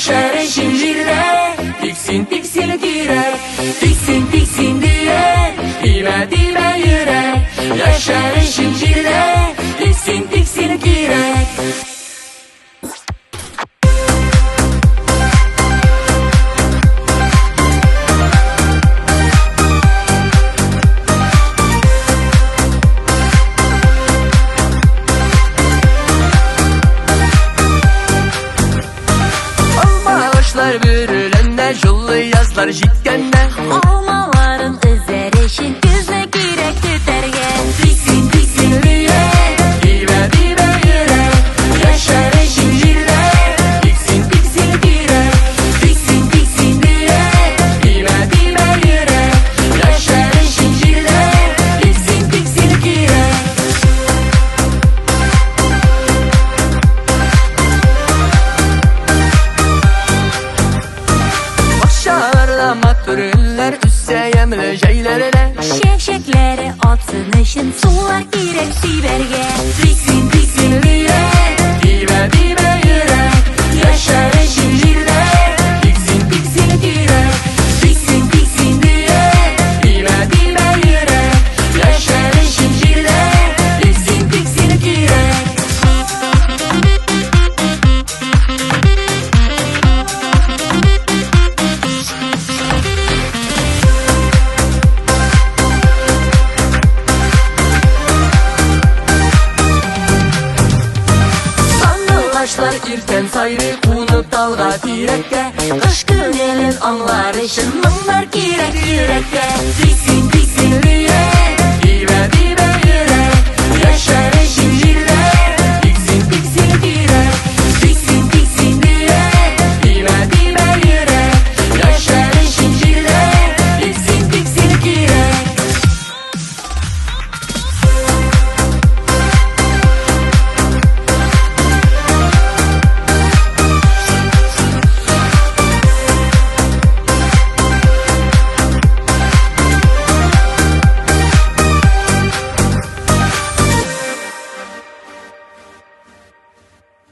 yaşar zincirde. Tiksin tiksin direk, tiksin tiksin diye, dime dime yürek. Yaşar zincirde, tiksin tiksin direk. Bürülende jullu yazlar jitkende, almaların özerişin gözüne girek tüterge. tiksin tiksin diye, dime dime yürek. Yaşar zincirde, tiksin tiksin direk, tiksin tiksin diye, dime dime yürek. Yaşar zincirde, tiksin tiksin direk. Aşağılarda matürüller, üsse yemle şeylerine. Şevşekleri atsın ışın, sular girek siberge. Tiksin tiksin diye, dime dime yürek. Yaşar zincirde, tiksin tiksin direk, tiksin tiksin diye, dime dime yürek. Yaşar zincirde, tiksin tiksin direk. Taşlar irten sayrı kunup dalga direkte. Kış günelin anlar işin, mınlar girek yürekte.